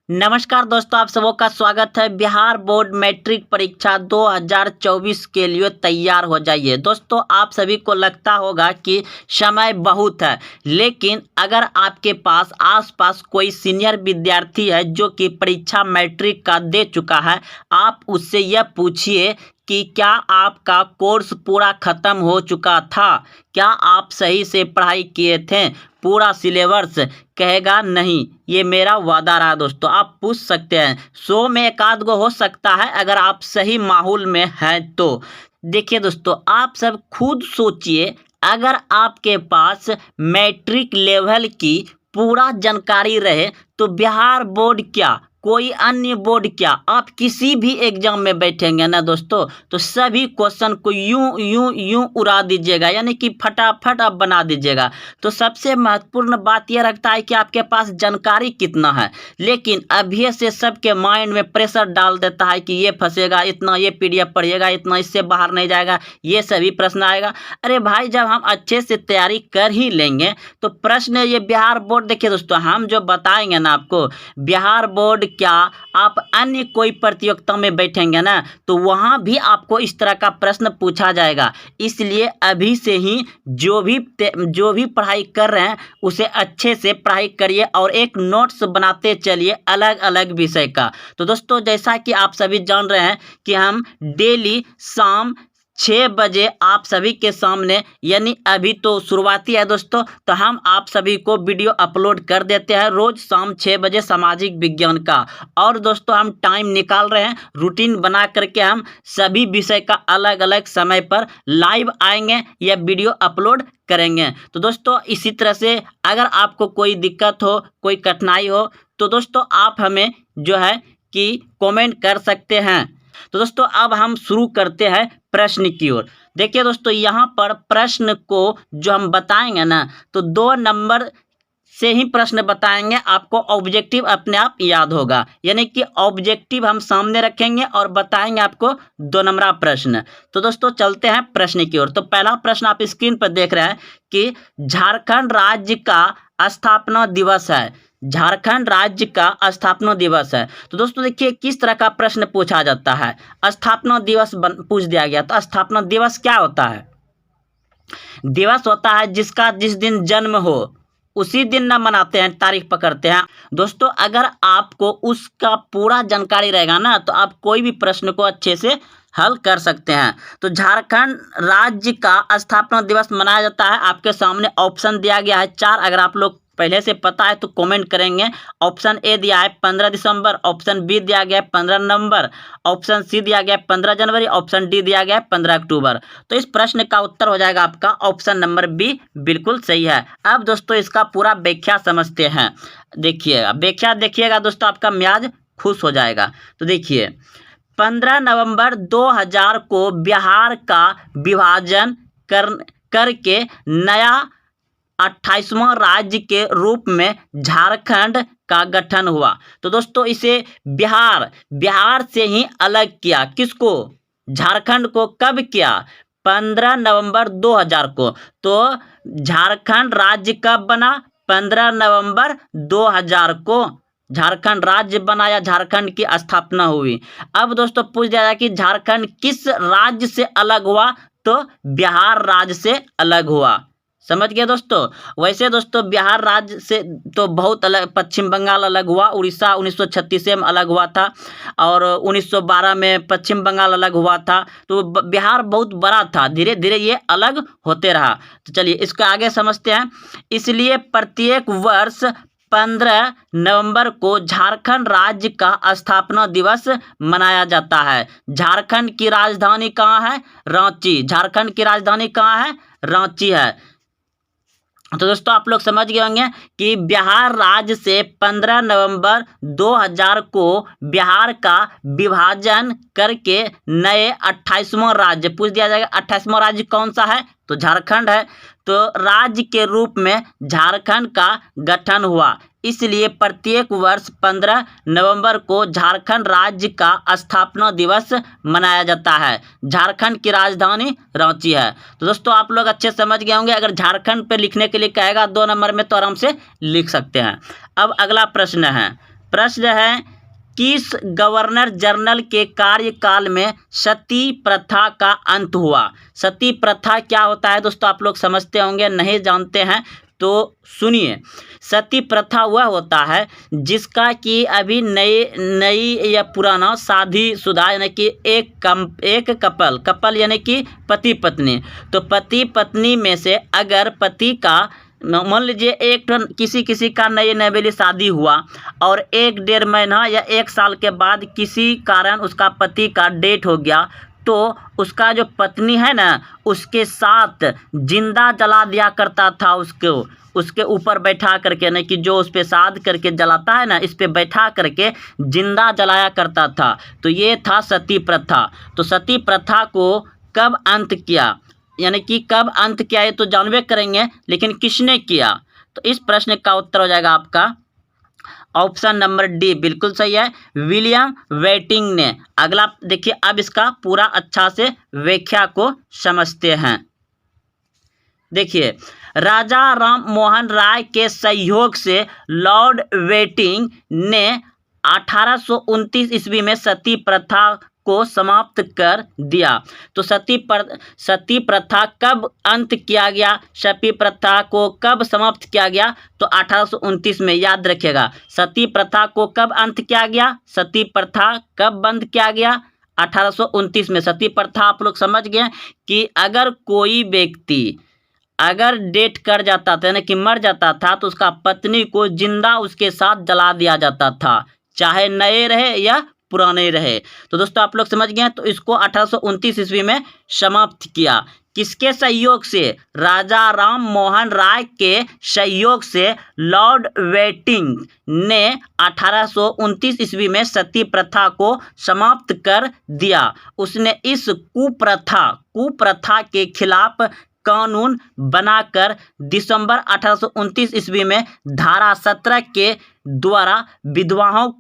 नमस्कार दोस्तों, आप सबों का स्वागत है। बिहार बोर्ड मैट्रिक परीक्षा 2024 के लिए तैयार हो जाइए। दोस्तों, आप सभी को लगता होगा कि समय बहुत है, लेकिन अगर आपके पास आसपास कोई सीनियर विद्यार्थी है जो कि परीक्षा मैट्रिक का दे चुका है, आप उससे यह पूछिए कि क्या आपका कोर्स पूरा खत्म हो चुका था, क्या आप सही से पढ़ाई किए थे, पूरा सिलेबस। कहेगा नहीं, ये मेरा वादा रहा। दोस्तों, आप पूछ सकते हैं, 100 में एक आध गो हो सकता है अगर आप सही माहौल में हैं तो। देखिए दोस्तों, आप सब खुद सोचिए, अगर आपके पास मैट्रिक लेवल की पूरा जानकारी रहे तो बिहार बोर्ड क्या, कोई अन्य बोर्ड क्या, आप किसी भी एग्जाम में बैठेंगे ना दोस्तों, तो सभी क्वेश्चन को यूं यूं यूं उड़ा दीजिएगा, यानी कि फटाफट आप बना दीजिएगा। तो सबसे महत्वपूर्ण बात यह रखता है कि आपके पास जानकारी कितना है। लेकिन अभी से सबके माइंड में प्रेशर डाल देता है कि ये फंसेगा, इतना ये पीडीएफ पढ़िएगा, इतना इससे बाहर नहीं जाएगा, ये सभी प्रश्न आएगा। अरे भाई, जब हम अच्छे से तैयारी कर ही लेंगे तो प्रश्न ये बिहार बोर्ड, देखिए दोस्तों, हम जो बताएंगे ना आपको, बिहार बोर्ड क्या, आप अन्य कोई प्रतियोगिता में बैठेंगे ना तो वहां भी आपको इस तरह का प्रश्न पूछा जाएगा। इसलिए अभी से ही जो भी पढ़ाई कर रहे हैं उसे अच्छे से पढ़ाई करिए और एक नोट्स बनाते चलिए अलग अलग विषय का। तो दोस्तों, जैसा कि आप सभी जान रहे हैं कि हम डेली शाम 6 बजे आप सभी के सामने, यानी अभी तो शुरुआती है दोस्तों, तो हम आप सभी को वीडियो अपलोड कर देते हैं रोज शाम 6 बजे सामाजिक विज्ञान का। और दोस्तों, हम टाइम निकाल रहे हैं, रूटीन बना करके हम सभी विषय का अलग अलग समय पर लाइव आएंगे या वीडियो अपलोड करेंगे। तो दोस्तों, इसी तरह से अगर आपको कोई दिक्कत हो, कोई कठिनाई हो, तो दोस्तों आप हमें जो है कि कमेंट कर सकते हैं। तो दोस्तों, अब हम शुरू करते हैं प्रश्न की ओर। देखिए दोस्तों, यहाँ पर प्रश्न को जो हम बताएंगे ना, तो 2 नंबर से ही प्रश्न बताएंगे, आपको ऑब्जेक्टिव अपने आप याद होगा, यानी कि ऑब्जेक्टिव हम सामने रखेंगे और बताएंगे आपको 2 नंबर प्रश्न। तो दोस्तों, चलते हैं प्रश्न की ओर। तो पहला प्रश्न आप स्क्रीन पर देख रहे हैं कि झारखंड राज्य का स्थापना दिवस है। झारखंड राज्य का स्थापना दिवस है। तो दोस्तों देखिए, किस तरह का प्रश्न पूछा जाता है। स्थापना दिवस पूछ दिया गया, तो स्थापना दिवस क्या होता है? दिवस होता है जिसका जिस दिन जन्म हो उसी दिन ना मनाते हैं, तारीख पकड़ते हैं। दोस्तों, अगर आपको उसका पूरा जानकारी रहेगा ना तो आप कोई भी प्रश्न को अच्छे से हल कर सकते हैं। तो झारखंड राज्य का स्थापना दिवस मनाया जाता है। आपके सामने ऑप्शन दिया गया है 4, अगर आप लोग पहले से पता है तो कमेंट करेंगे। ऑप्शन ए दिया है 15 दिसंबर, ऑप्शन बी दिया गया है 15 नवंबर, ऑप्शन सी दिया गया है 15 जनवरी, ऑप्शन डी दिया गया है 15 अक्टूबर। तो इस प्रश्न का उत्तर हो जाएगा आपका ऑप्शन नंबर बी, बिल्कुल सही है। अब दोस्तों, इसका पूरा व्याख्या समझते हैं। देखिएगा, व्याख्या देखिएगा दोस्तों, आपका मियाज खुश हो जाएगा। तो देखिए, 15 नवंबर 2000 को बिहार का विभाजन करके नया 28वां राज्य के रूप में झारखंड का गठन हुआ। तो दोस्तों, इसे बिहार से ही अलग किया। किसको? झारखंड को। कब किया? 15 नवंबर 2000 को। तो झारखंड राज्य कब बना? 15 नवंबर 2000 को झारखंड राज्य बना या झारखंड की स्थापना हुई। अब दोस्तों पूछ दिया जाए कि झारखंड किस राज्य से अलग हुआ, तो बिहार राज्य से अलग हुआ। समझ गए दोस्तों। वैसे दोस्तों, बिहार राज्य से तो बहुत अलग, पश्चिम बंगाल अलग हुआ, उड़ीसा 1936 में अलग हुआ था, और 1912 में पश्चिम बंगाल अलग हुआ था। तो बिहार बहुत बड़ा था, धीरे धीरे ये अलग होते रहा। तो चलिए इसको आगे समझते हैं। इसलिए प्रत्येक वर्ष 15 नवंबर को झारखंड राज्य का स्थापना दिवस मनाया जाता है। झारखंड की राजधानी कहाँ है? रांची। झारखंड की राजधानी कहाँ है? रांची है। तो दोस्तों, आप लोग समझ गए होंगे कि बिहार राज्य से 15 नवंबर 2000 को बिहार का विभाजन करके नए 28वां राज्य पूछ दिया जाएगा। 28वां राज्य कौन सा है? तो झारखंड है। तो राज्य के रूप में झारखंड का गठन हुआ। इसलिए प्रत्येक वर्ष 15 नवंबर को झारखंड राज्य का स्थापना दिवस मनाया जाता है। झारखंड की राजधानी रांची है। तो दोस्तों, आप लोग अच्छे समझ गए होंगे। अगर झारखंड पे लिखने के लिए कहेगा 2 नंबर में तो आराम से लिख सकते हैं। अब अगला प्रश्न है, प्रश्न है, किस गवर्नर जनरल के कार्यकाल में सती प्रथा का अंत हुआ? सती प्रथा क्या होता है दोस्तों, आप लोग समझते होंगे, नहीं जानते हैं तो सुनिए। सती प्रथा वह होता है जिसका कि अभी नई या पुराना शादीशुदा यानी कि एक कपल यानी कि पति पत्नी, तो पति पत्नी में से अगर पति का मान लीजिए एक किसी का नई नवेली शादी हुआ और 1-1.5 महीना या 1 साल के बाद किसी कारण उसका पति का डेथ हो गया, तो उसका जो पत्नी है ना उसके साथ जिंदा जला दिया करता था उसके ऊपर बैठा करके, नहीं कि जो उस पे साध करके जलाता है ना, इस पे बैठा करके जिंदा जलाया करता था। तो ये था सती प्रथा। तो सती प्रथा को कब अंत किया, यानी कि कब अंत किया ये तो जानबे करेंगे, लेकिन किसने किया? तो इस प्रश्न का उत्तर हो जाएगा आपका ऑप्शन नंबर डी, बिल्कुल सही है, विलियम वेटिंग ने। अगला देखिए, अब इसका पूरा अच्छा से व्याख्या को समझते हैं। देखिए, राजा राम मोहन राय के सहयोग से लॉर्ड वेटिंग ने 1829 ईस्वी में सती प्रथा को समाप्त कर दिया। तो सती प्रथा कब अंत किया गया, सती प्रथा को कब समाप्त किया गया? तो 1829 में, याद रखिएगा। सती प्रथा को कब अंत किया गया, सती प्रथा कब बंद किया गया? 1829 में। सती प्रथा आप लोग समझ गए कि अगर कोई व्यक्ति अगर डेथ कर जाता था यानी कि मर जाता था तो उसका पत्नी को जिंदा उसके साथ जला दिया जाता था, चाहे नए रहे या पुराने रहे। तो दोस्तों आप लोग समझ गए। तो इसको 1829 ईस्वी में समाप्त किया। किसके सहयोग से? राजा राम मोहन राय के सहयोग से लॉर्ड वेटिंग ने 1829 ईस्वी में सती प्रथा को समाप्त कर दिया। उसने इस कुप्रथा के खिलाफ कानून बनाकर दिसंबर 1829 ईस्वी में धारा 17 के द्वारा विधवाओं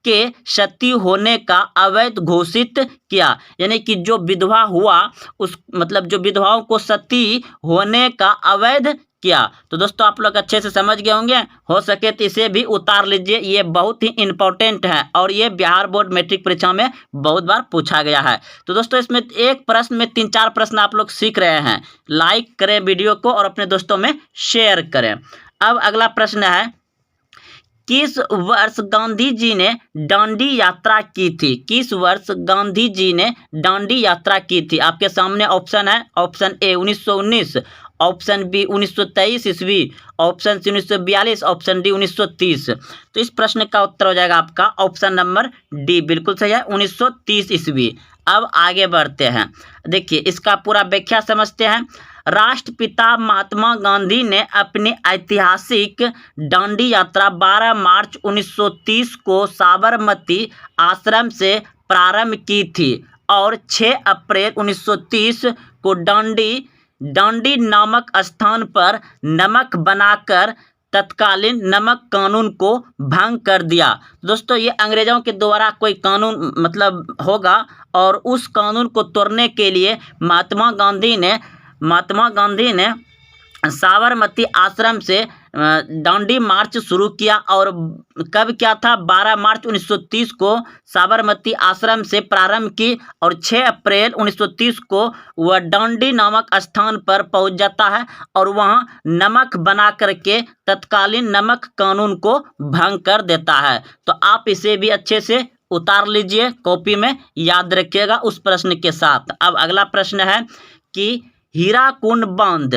के सती होने का अवैध घोषित किया। यानी कि जो विधवा हुआ जो विधवाओं को सती होने का अवैध किया। तो दोस्तों आप लोग अच्छे से समझ गए होंगे, हो सके तो इसे भी उतार लीजिए, ये बहुत ही इंपॉर्टेंट है और ये बिहार बोर्ड मैट्रिक परीक्षा में बहुत बार पूछा गया है। तो दोस्तों इसमें एक प्रश्न में 3-4 प्रश्न आप लोग सीख रहे हैं। लाइक करें वीडियो को और अपने दोस्तों में शेयर करें। अब अगला प्रश्न है, किस वर्ष गांधी जी ने दांडी यात्रा की थी? किस वर्ष गांधी जी ने दांडी यात्रा की थी? आपके सामने ऑप्शन है, ऑप्शन ए 1919, ऑप्शन बी 1923 ईस्वी, ऑप्शन सी 1942, ऑप्शन डी 1930। तो इस प्रश्न का उत्तर हो जाएगा आपका ऑप्शन नंबर डी, बिल्कुल सही है, 1930 ईस्वी। अब आगे बढ़ते हैं। देखिए इसका पूरा व्याख्या समझते हैं। राष्ट्रपिता महात्मा गांधी ने अपनी ऐतिहासिक दांडी यात्रा 12 मार्च 1930 को साबरमती आश्रम से प्रारंभ की थी और 6 अप्रैल 1930 को दांडी नामक स्थान पर नमक बनाकर तत्कालीन नमक कानून को भंग कर दिया। दोस्तों ये अंग्रेजों के द्वारा कोई कानून होगा और उस कानून को तोड़ने के लिए महात्मा गांधी ने साबरमती आश्रम से दांडी मार्च शुरू किया। और कब क्या था? 12 मार्च 1930 को साबरमती आश्रम से प्रारंभ की और 6 अप्रैल 1930 को वह दांडी नामक स्थान पर पहुंच जाता है और वहां नमक बना करके तत्कालीन नमक कानून को भंग कर देता है। तो आप इसे भी अच्छे से उतार लीजिए, कॉपी में याद रखिएगा उस प्रश्न के साथ। अब अगला प्रश्न है कि हीराकुंड बांध ...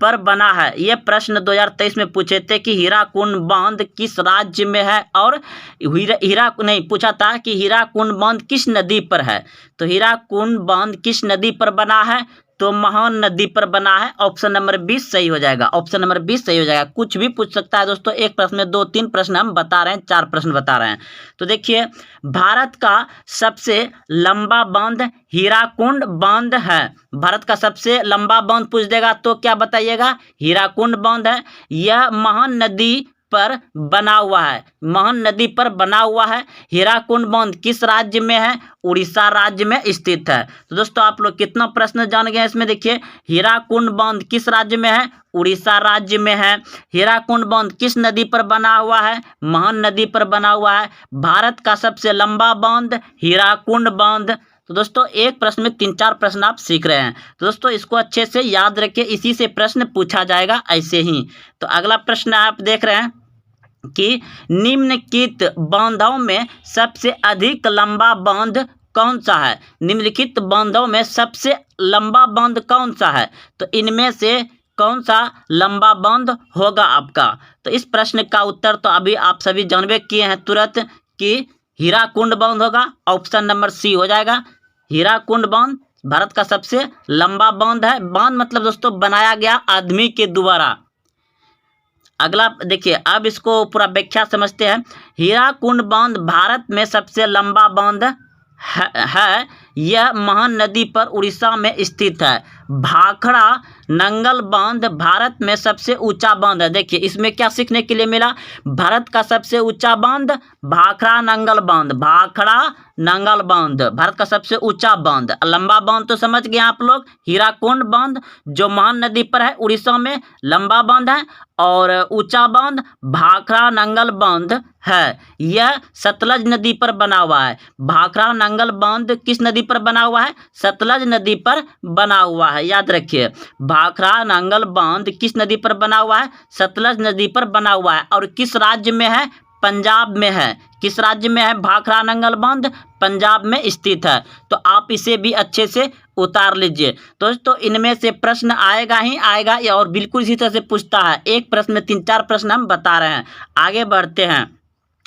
पर बना है। यह प्रश्न 2023 में पूछे थे कि हीराकुंड बांध किस राज्य में है और पूछा था कि हीराकुंड बांध किस नदी पर है। तो हीराकुंड बांध किस नदी पर बना है? तो महान नदी पर बना है। ऑप्शन नंबर 20 सही हो जाएगा, ऑप्शन नंबर 20 सही हो जाएगा। कुछ भी पूछ सकता है दोस्तों, एक प्रश्न में 2-3 प्रश्न हम बता रहे हैं, 4 प्रश्न बता रहे हैं। तो देखिए भारत का सबसे लंबा बांध हीराकुंड बांध है। भारत का सबसे लंबा बांध पूछ देगा तो क्या बताइएगा? हीराकुंड बांध है। यह महान नदी पर बना हुआ है? महन नदी पर बना हुआ है। हीराकुंड बांध किस राज्य में है? उड़ीसा राज्य में स्थित है। तो दोस्तों आप लोग कितना प्रश्न जान गए इसमें। देखिए, हीराकुंड बांध किस राज्य में है? उड़ीसा राज्य में है। हीराकुंड बांध किस नदी पर बना हुआ है? महन नदी पर बना हुआ है। भारत का सबसे लंबा बांध हीराकुंड बांध। तो दोस्तों एक प्रश्न में 3-4 प्रश्न आप सीख रहे हैं। तो दोस्तों इसको अच्छे से याद रखिए, इसी से प्रश्न पूछा जाएगा ऐसे ही। तो अगला प्रश्न आप देख रहे हैं कि निम्नलिखित बांधों में सबसे अधिक लंबा बांध कौन सा है? निम्नलिखित बांधों में सबसे लंबा बांध कौन सा है? तो इनमें से कौन सा लंबा बांध होगा आपका? तो इस प्रश्न का उत्तर तो अभी आप सभी जानबे किए हैं तुरंत कि हीराकुंड बांध होगा। ऑप्शन नंबर सी हो जाएगा। हीराकुंड बांध भारत का सबसे लंबा बांध है। बांध मतलब दोस्तों बनाया गया आदमी के द्वारा। अगला देखिए, अब इसको पूरा व्याख्या समझते हैं। हीराकुंड बांध भारत में सबसे लंबा बांध है। यह महन नदी पर उड़ीसा में स्थित है। भाखड़ा नंगल बांध भारत में सबसे ऊंचा बांध है। देखिए इसमें क्या सीखने के लिए मिला? भारत का सबसे ऊंचा बांध भाखड़ा नंगल बांध। भाखड़ा नंगल बांध भारत का सबसे ऊंचा बांध। लंबा बांध तो समझ गए आप लोग, हीराकुंड बांध जो महान नदी पर है उड़ीसा में, लंबा बांध है। और ऊंचा बांध भाखड़ा नंगल बांध है। यह सतलज नदी पर बना हुआ है। भाखड़ा नंगल बांध किस नदी पर बना हुआ है? सतलज नदी पर बना हुआ है। याद रखिए, भाखड़ा नंगल बांध किस नदी पर बना हुआ है? सतलज नदी पर बना हुआ है। और किस राज्य में है? पंजाब में है। किस राज्य में है भाखड़ा नंगल बांध? पंजाब में स्थित है। तो आप इसे भी अच्छे से उतार लीजिए दोस्तों। इनमें से प्रश्न आएगा ही आएगा, या और बिल्कुल इसी तरह से पूछता है। एक प्रश्न में 3-4 प्रश्न हम बता रहे हैं। आगे बढ़ते हैं।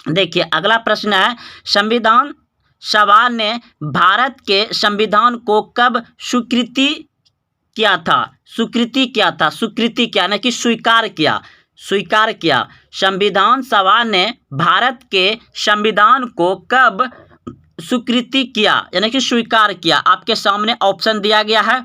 देखिए अगला प्रश्न है, संविधान सभा ने भारत के संविधान को कब स्वीकृति किया था? स्वीकृति क्या था? स्वीकृति क्या यानी कि स्वीकार किया। स्वीकार किया। संविधान सभा ने भारत के संविधान को कब स्वीकृति किया यानी कि स्वीकार किया? आपके सामने ऑप्शन दिया गया है।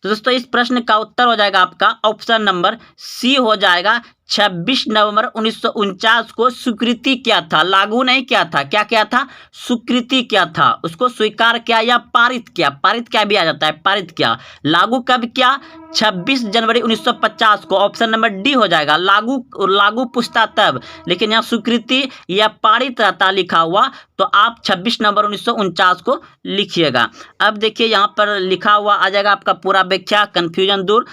तो दोस्तों इस प्रश्न का उत्तर हो जाएगा आपका ऑप्शन नंबर सी हो जाएगा। 26 नवंबर 1949 को स्वीकृति किया था, लागू नहीं किया था। क्या किया था? स्वीकृति किया था। उसको स्वीकार किया या पारित किया। पारित क्या भी आ जाता है, पारित किया। लागू कब किया? 26 जनवरी 1950 को। ऑप्शन नंबर डी हो जाएगा। लागू पूछता तब, लेकिन यहाँ स्वीकृति या पारित रहता लिखा हुआ, तो आप 26 नवंबर 1949 को लिखिएगा। अब देखिए यहाँ पर लिखा हुआ आ जाएगा आपका पूरा व्याख्या, कन्फ्यूजन दूर।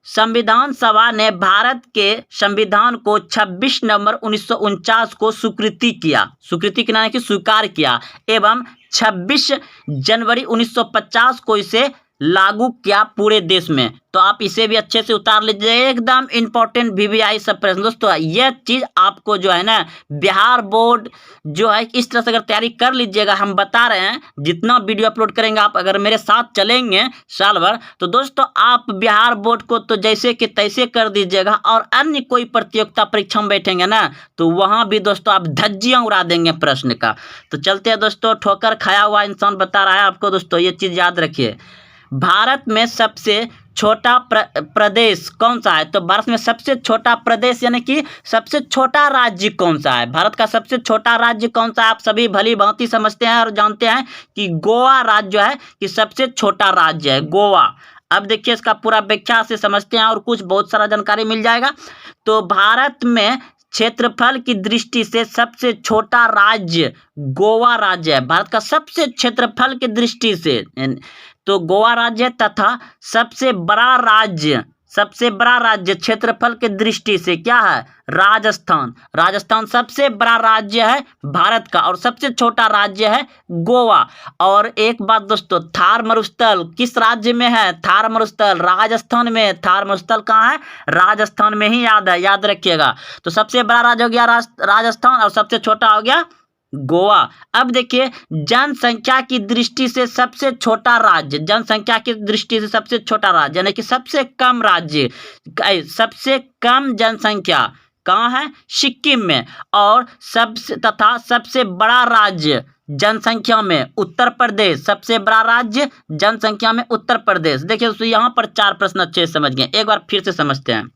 संविधान सभा ने भारत के संविधान को 26 नवंबर 1949 को स्वीकृति किया। स्वीकृति के नाम की स्वीकार किया एवं 26 जनवरी 1950 को इसे लागू किया पूरे देश में। तो आप इसे भी अच्छे से उतार लीजिए। एकदम इंपॉर्टेंट वीवीआई सब प्रश्न दोस्तों। यह चीज़ आपको जो है ना बिहार बोर्ड जो है इस तरह से अगर तैयारी कर लीजिएगा, हम बता रहे हैं जितना वीडियो अपलोड करेंगे आप अगर मेरे साथ चलेंगे साल भर, तो दोस्तों आप बिहार बोर्ड को तो जैसे कि तैसे कर दीजिएगा। और अन्य कोई प्रतियोगिता परीक्षा में बैठेंगे ना, तो वहाँ भी दोस्तों आप धज्जियाँ उड़ा देंगे प्रश्न का। तो चलते हैं दोस्तों, ठोकर खाया हुआ इंसान बता रहा है आपको दोस्तों, ये चीज़ याद रखिए। भारत में सबसे छोटा प्रदेश कौन सा है? तो भारत में सबसे छोटा प्रदेश यानी कि सबसे छोटा राज्य कौन सा है? भारत का सबसे छोटा राज्य कौन सा है? आप सभी भली भांति समझते हैं और जानते हैं कि गोवा राज्य जो है कि सबसे छोटा राज्य है, गोवा। अब देखिए इसका पूरा व्याख्या से समझते हैं और कुछ बहुत सारा जानकारी मिल जाएगा। तो भारत में क्षेत्रफल की दृष्टि से सबसे छोटा राज्य गोवा राज्य है। भारत का सबसे क्षेत्रफल की दृष्टि से तो गोवा राज्य तथा सबसे बड़ा राज्य क्षेत्रफल के दृष्टि से क्या है? राजस्थान। राजस्थान सबसे बड़ा राज्य है भारत का और सबसे छोटा राज्य है गोवा। और एक बात दोस्तों, थार मरुस्थल किस राज्य में है? थार मरुस्थल राजस्थान में। थार मरुस्थल कहाँ है? राजस्थान में ही याद रखिएगा। तो सबसे बड़ा राज्य हो गया राजस्थान और सबसे छोटा हो गया गोवा। अब देखिए जनसंख्या की दृष्टि से सबसे छोटा राज्य, जनसंख्या की दृष्टि से सबसे छोटा राज्य यानी कि सबसे कम राज्य, सबसे कम जनसंख्या कहाँ है? सिक्किम में। और सबसे बड़ा राज्य जनसंख्या में उत्तर प्रदेश। सबसे बड़ा राज्य जनसंख्या में उत्तर प्रदेश। देखिए दोस्तों यहाँ पर 4 प्रश्न अच्छे से समझ गए, एक बार फिर से समझते हैं।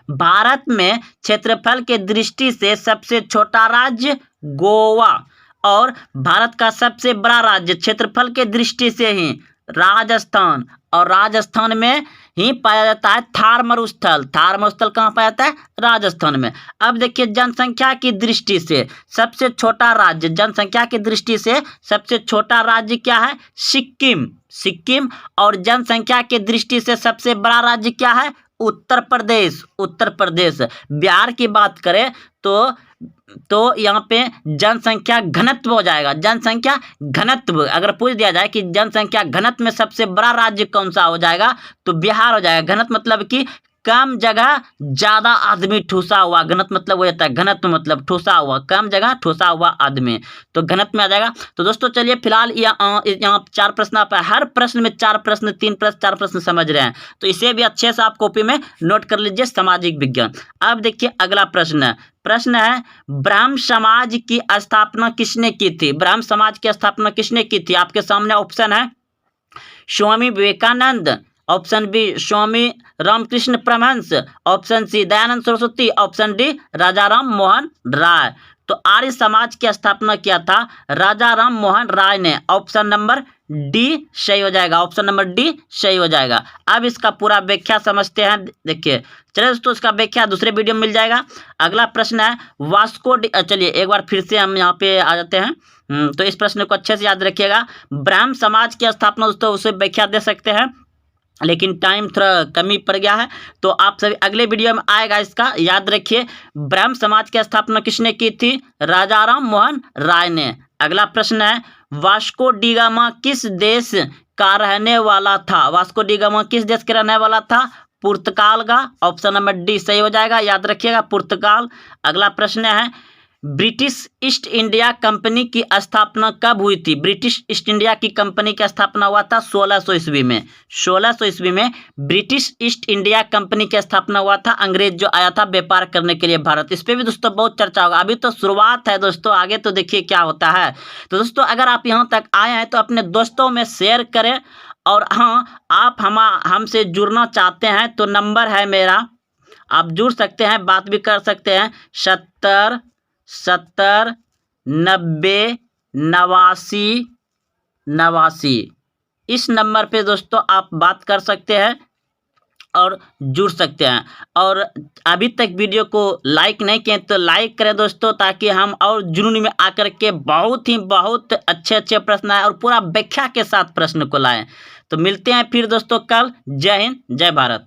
भारत में क्षेत्रफल के दृष्टि से सबसे छोटा राज्य गोवा और भारत का सबसे बड़ा राज्य क्षेत्रफल के दृष्टि से ही राजस्थान, और राजस्थान में ही पाया जाता है थार मरुस्थल। थार मरुस्थल कहाँ पाया जाता है? राजस्थान में। अब देखिए जनसंख्या की दृष्टि से सबसे छोटा राज्य, जनसंख्या की दृष्टि से सबसे छोटा राज्य क्या है? सिक्किम। सिक्किम। और जनसंख्या की दृष्टि से सबसे बड़ा राज्य क्या है? उत्तर प्रदेश। उत्तर प्रदेश। बिहार की बात करें तो यहाँ पे जनसंख्या घनत्व हो जाएगा। जनसंख्या घनत्व अगर पूछ दिया जाए कि जनसंख्या घनत्व में सबसे बड़ा राज्य कौन सा हो जाएगा, तो बिहार हो जाएगा। घनत्व मतलब कि कम जगह ज्यादा आदमी ठूसा हुआ, घनत्व मतलब वो होता है, घनत्व मतलब ठूसा हुआ, कम जगह ठूसा हुआ आदमी, तो घनत्व में आ जाएगा। तो दोस्तों चलिए फिलहाल यहाँ 4 प्रश्न आप, हर प्रश्न में 4 प्रश्न, 3 प्रश्न, 4 प्रश्न समझ रहे हैं, तो इसे भी अच्छे से आप कॉपी में नोट कर लीजिए, सामाजिक विज्ञान। अब देखिए अगला प्रश्न है ब्राह्म समाज की स्थापना किसने की थी? ब्राह्म समाज की स्थापना किसने की थी? आपके सामने ऑप्शन है Swami Vivekananda, option B Swami Ramakrishna Paramahamsa, option C Dayanand Saraswati, option D Raja Ram Mohan Roy. तो आर्य समाज की स्थापना किया था राजा राम मोहन राय ने। ऑप्शन नंबर डी सही हो जाएगा। ऑप्शन नंबर डी सही हो जाएगा। अब इसका पूरा व्याख्या समझते हैं। देखिए चलिए दोस्तों, इसका व्याख्या दूसरे वीडियो में मिल जाएगा। अगला प्रश्न है वास्को डी, चलिए एक बार फिर से हम यहाँ पे आ जाते हैं। तो इस प्रश्न को अच्छे से याद रखिएगा। ब्राह्म समाज की स्थापना दोस्तों उसे व्याख्या दे सकते हैं, लेकिन टाइम थोड़ा कमी पड़ गया है, तो आप सभी अगले वीडियो में आएगा। इसका याद रखिए, ब्राह्म समाज की स्थापना किसने की थी? राजा राम मोहन राय ने। अगला प्रश्न है वास्को डी गामा किस देश का रहने वाला था? वास्को डी गामा किस देश के रहने वाला था? पुर्तगाल का। ऑप्शन नंबर डी सही हो जाएगा, याद रखिएगा पुर्तगाल। अगला प्रश्न है ब्रिटिश ईस्ट इंडिया कंपनी की स्थापना कब हुई थी? ब्रिटिश ईस्ट इंडिया की कंपनी की स्थापना हुआ था 1600 ईस्वी में। 1600 ईस्वी में ब्रिटिश ईस्ट इंडिया कंपनी की स्थापना हुआ था। अंग्रेज जो आया था व्यापार करने के लिए भारत, इस पे भी दोस्तों बहुत चर्चा होगा। अभी तो शुरुआत है दोस्तों, आगे तो देखिए क्या होता है। तो दोस्तों अगर आप यहाँ तक आए हैं तो अपने दोस्तों में शेयर करें, और हाँ आप हमसे जुड़ना चाहते हैं तो नंबर है मेरा, आप जुड़ सकते हैं, बात भी कर सकते हैं। 70 90 89 इस नंबर पे दोस्तों आप बात कर सकते हैं और जुड़ सकते हैं। और अभी तक वीडियो को लाइक नहीं किए तो लाइक करें दोस्तों, ताकि हम और जुनून में आकर के बहुत अच्छे प्रश्न आए और पूरा व्याख्या के साथ प्रश्न को लाएं। तो मिलते हैं फिर दोस्तों कल। जय हिंद, जय भारत।